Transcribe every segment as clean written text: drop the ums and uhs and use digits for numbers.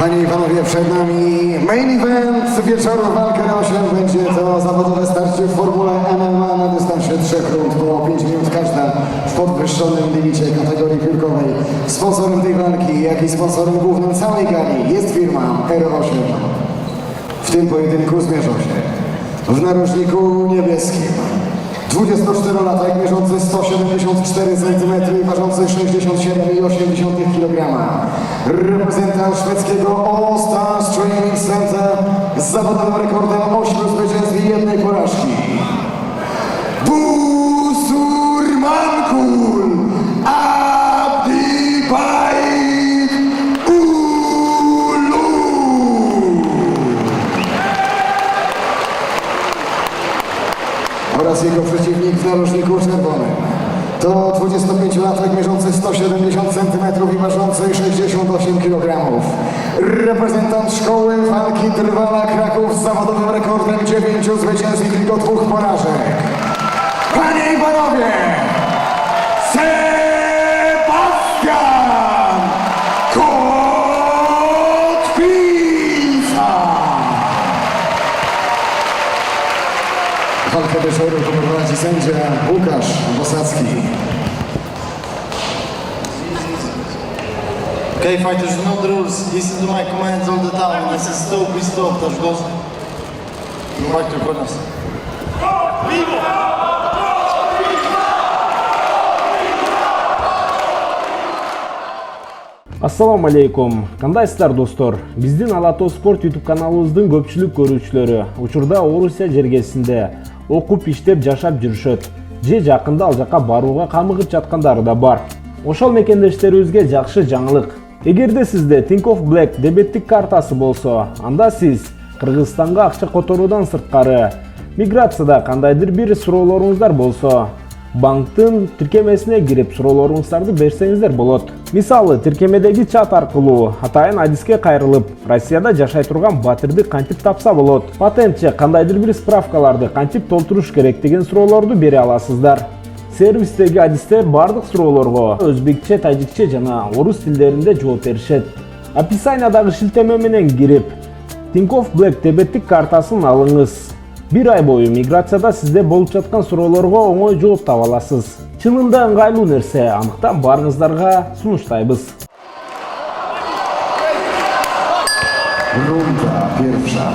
Panie i panowie, przed nami main event wieczoru. Walka na 8 będzie to zawodowe starcie w formule MMA na dystansie 3 rund po 5 minut każda w podwyższonym limicie kategorii piórkowej. Sponsorem tej walki, jak i sponsorem głównym całej gali jest firma R8. W tym pojedynku zmierzą się w narożniku niebieskim 24-latek mierzący 174 cm i ważący 67,8 kg. Reprezentant szwedzkiego All Stars Training Center z zawodowym rekordem 8 zwycięstw i 1 porażki. Busurmankul Abdibay Ulu. Oraz jego przeciwnik w narożniku czerwonym. To 25-latek mierzący 170 cm i ważący 68 kg. Reprezentant szkoły walki Trwala Kraków z zawodowym rekordem 9 zwycięstw i tylko 2 porażek. Panie i panowie, Sebastian Kotwica! Walkę wieczoru poprowadzi sędzia Łukasz Bosacki. Okay, fighters, you know the rules. Listen to my commands all the time. This is stop, we stop. Touch goes. You like to corners. Ассаламу алейкум. Кандайсыздар достор? Биздин Алато Спорт YouTube каналыбыздын көпчүлүк көрүүчүлөрү учурда Орусия жергесинде окуп иштеп жашап жүрүшөт. Же жакында ал жака барууга камыгып жаткандары да бар. Ошол мекендештерибизге жакшы жаңылык. Эгерде сизде Tinkoff Black дебеттик картасы болсо, анда сиз Кыргызстанга акча которуудан сырткары миграцияда кандайдыр бир суроолоруңуздар болсо, банктын тиркемесине кирип суроолоруңуздарды берсеңиздер болот. Мисалы, тиркемедеги чат аркылуу атайын адиске кайрылып, Россияда жашай турган батирди кантип тапса болот, патентче кандайдыр бир справкаларды кантип толтуруш керек деген суроолорду бере аласыздар. Сервистеги адистер бардык суроолорго өзбекче, тажикче жана орус тилдеринде жооп беришет. Описаниядагы шилтеме менен кирип, Tinkoff Black дебеттик картасын алыңыз. Bir ай бою миграцияда сизде болуп жаткан суроолорго оңой жооп таба аласыз. Чынында ыңгайлуу нерсе, андыктан барыңыздарга сунуштайбыз. Runda pierwsza.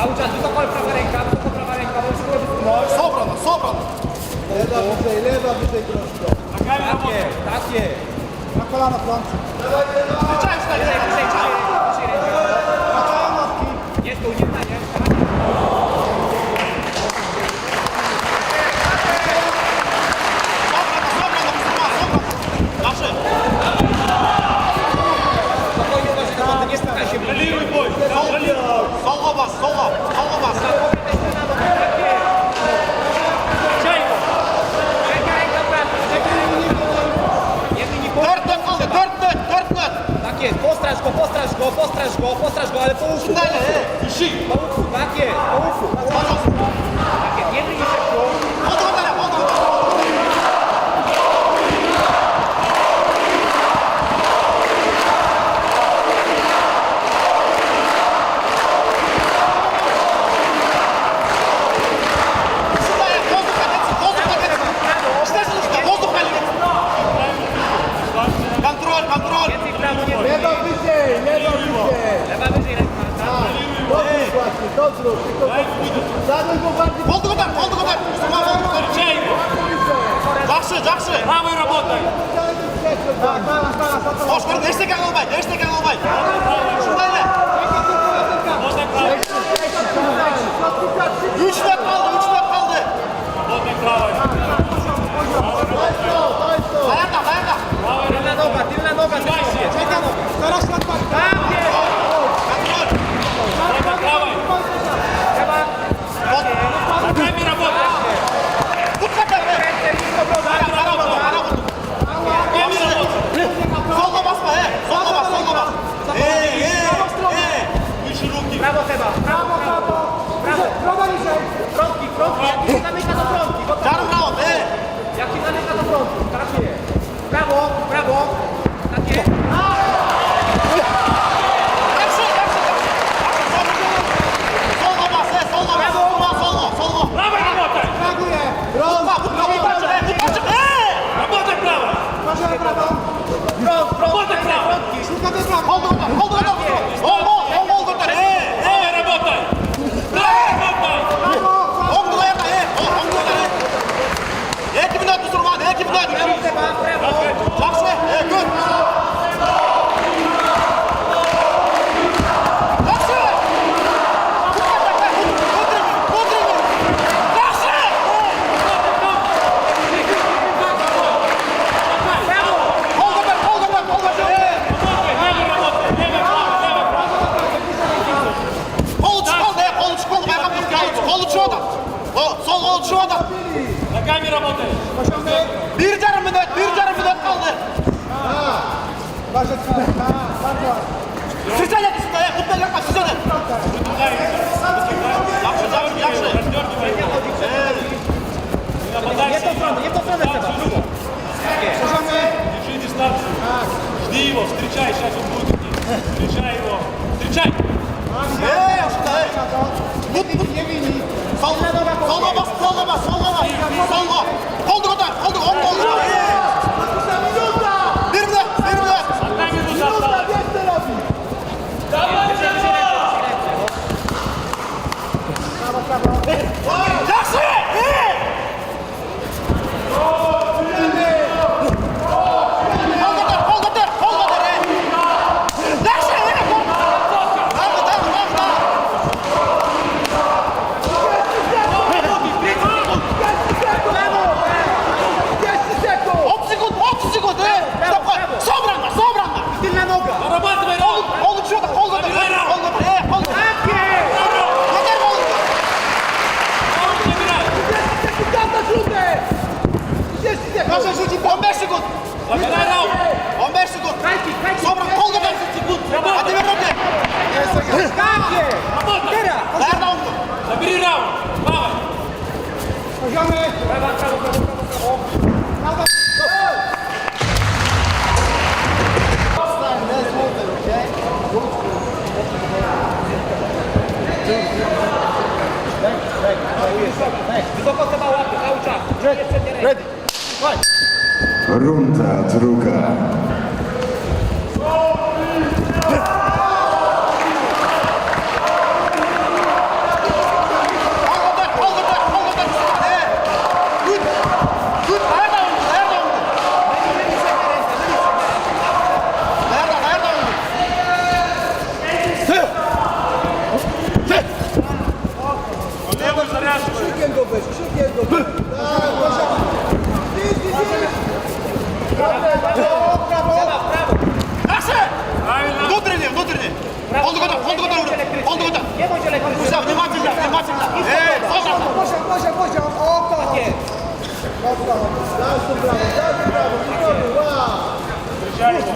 Cały czas wysoko prawa ręka, Sobrano, sobrano. lewa wyżej troszkę. Takie. Na kolana flancy. Nie stój, nie stanie. Spokojnie, nie stykaj się. Sola bas, sola bas. Tak jest, postraż go, ale po uchu. Po uchu, tak jest, po uchu. Tak jest, nie bryj się w głowę. Контроль! Więcej w prawo, nie Lewa wyżej! lewa wyżej ręka. Dobrze właśnie, to zrób, tylko zadaj go bardziej. Волдугодар! Жақсы! Правый работай! Оскар, ештеңе қылмай! Шындай эле! 3 минут қалды! Аяқта! Tylna noga, Trzeba. Sol kol şu anda. Ногами работай. Bir yarım minut kaldı. Başa çıkar. Başa. Sıçan et. Kutla yapma sıçan et. Yaxşı. Не то Держи дистанцию. Жди его, встречай, сейчас он будет идти. Встречай его. Встречай! Solga bas. Koldu kadar. Bir minut. Одна минута осталась. Yaxşı. Kol kadar. Yaxşı. Зарабатывай, Ром! Забирай, Ром! 15 секунд! Собран, kol kadar! Hadi ver ruки! Ver раунд! Забери раунд! Давай! Wysoko trzeba łapy, cały czas. Ready. Runda druga. Левый заряживай! Szybkiego weź, szybkiego. Правильно! Внутренний! Koldu kadar! Nie bądź elektryczny. Внимательно! Собран! Poziom. O, to. Nie.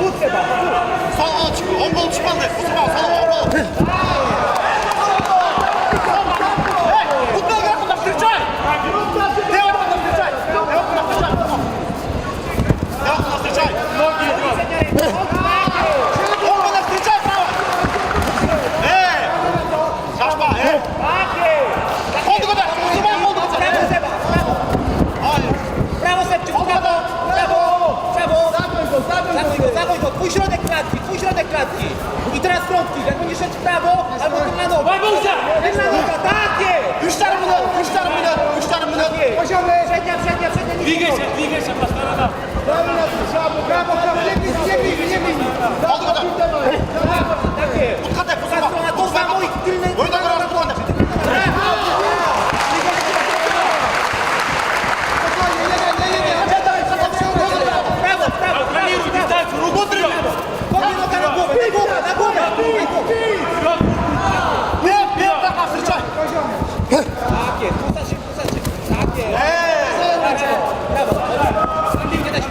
Wód trzeba. Sol kol çıkmadı! Sol kol! Kutla yakında встречай! Devamında встречай! Ноги идет! Olmadan встречай право! Şaşma! Koldu kadar! Koldu kadar! Hayır! Prawo Sepciu, prawo. Zagoń go. Twój środek klatki. I teraz frontki. Jak będziesz szedł w prawo, albo tylna noga. Бабуся! Tylna noga, tak jest! 3 minut! Poziomy. Przednia. Двигайся по сторонам! Prawo. Nie bij. Koldu kadar! Tak jest. Dikkat et! To samo i tylnej. Oyuna göre arkalandı! Prawo. Контролируй дистанцию! Руку вперед! Podnie noga na głowę. Nie, taka встречай! Tak jest. Puszczasz się. Tak jest. Brawo. Nie da się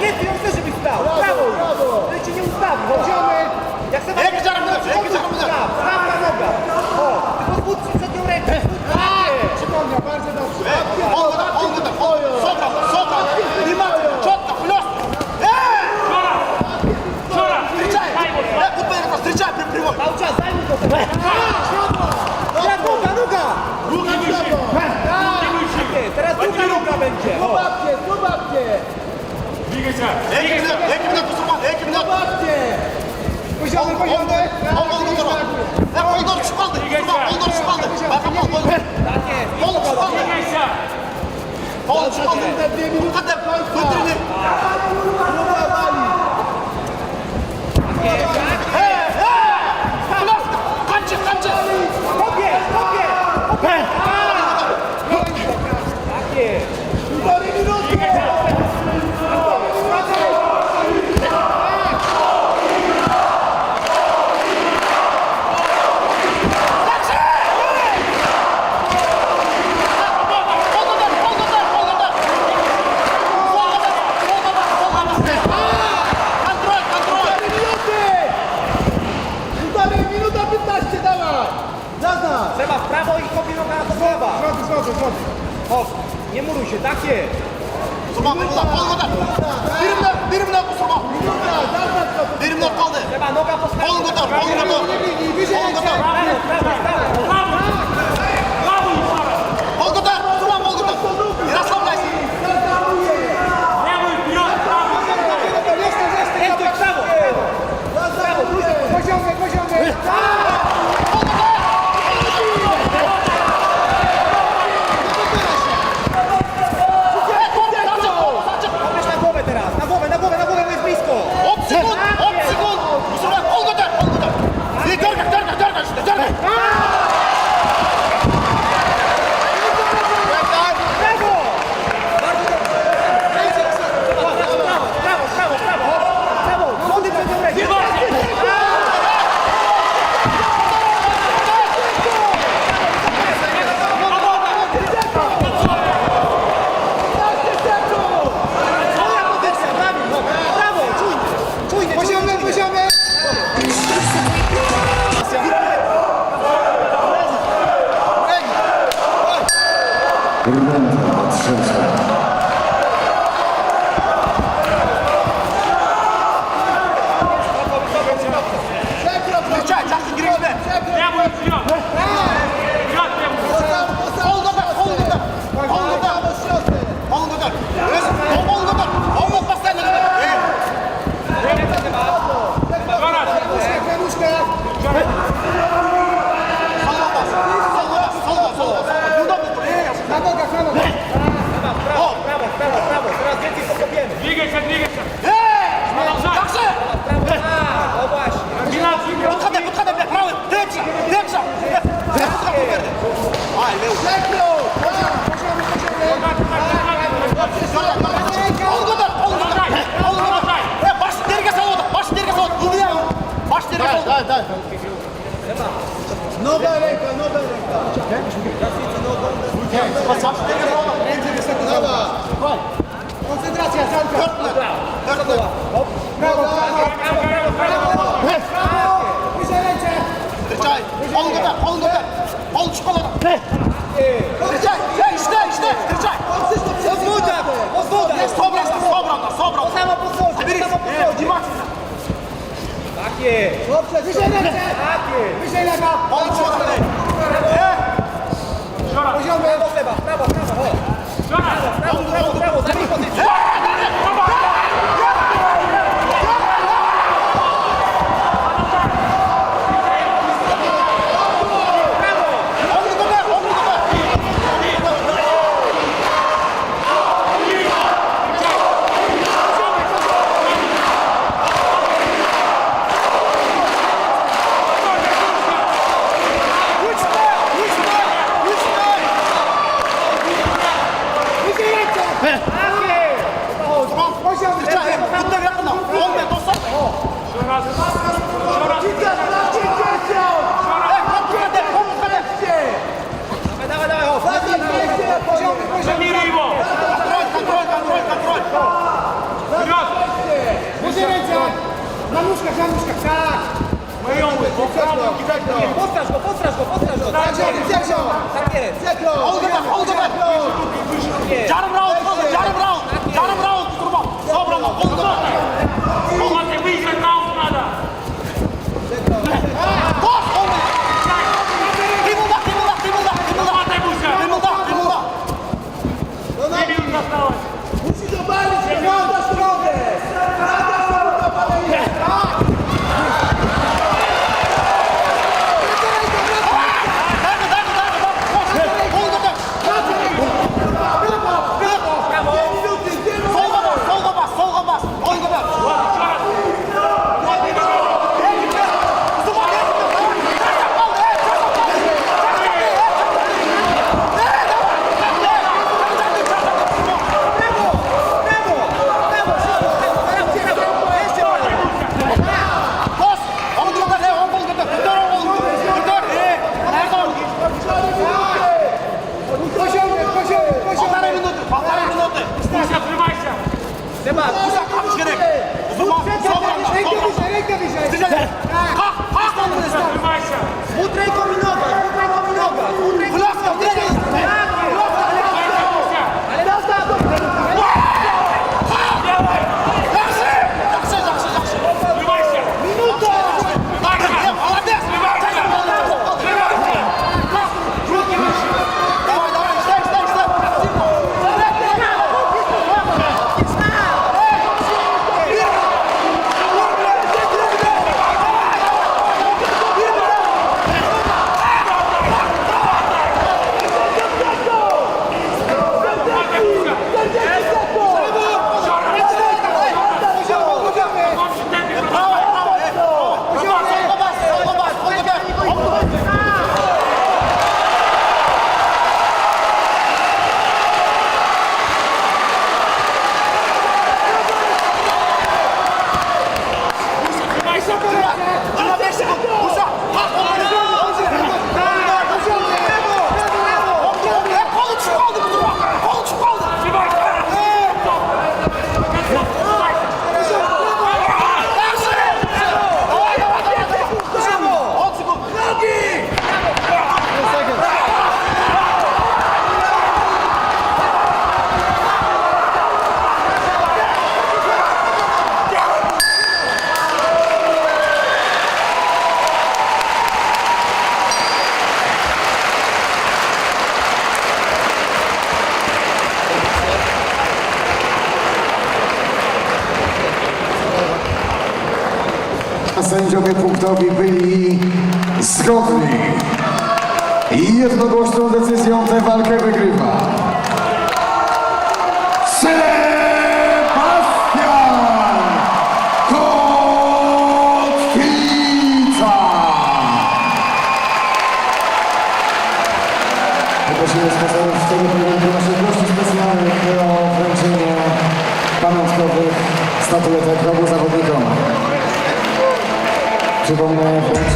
Nie stój, on chce, żebyś stał. Brawo. Ale cię nie ustawi. Jak sobie Jaki czarny minut? Prawa noga. O, tylko wódz przednią rękę. Przypomniał, bardzo dobrze. Собран! Внимательно! Четко! Плюс! Встречай! Встречай! Прямой! Cały czas, zajmij go teraz. Teraz noga. Руки выше! Руки выше! Teraz druga noga będzie. Zobaczcie. Двигайся! Екі минут Мұсылман! Екі минут! Poziomy. Қолдар шықпалды! Қолдар шықпалды! Байқа қол! Tak jest. Қол шықпалды! Двигайся! Chodź, te 2 minuty do końca. Wytryny. Próba wali. Kończy. Kopie! Tak jest! 1,5 minuty. Trzeba w prawo i kopie noga na to lewa. Hop, nie muruj się, tak jest. Trzeba noga po prawo. Runda trzecia. Nowa ręka. Koncentracja, cały Wyżej ręce. Tak jest! Dobrze, wyżej ręce. Tak jest! Wyżej lewa. Poziomy. Prawo, zabij pozycję! Na nóżkach, tak! Postraż go! Tak jest! Musi dowalić, wygląda stronę! sędziowie punktowi byli zgodni. I jednogłośną decyzją tę walkę wygrywa Sebastian Kotwica. Poprosimy sponsorów tego programu naszych gości specjalnych o wręczenie pamiątkowych statuetek obu zawodnikom. Przypomnę,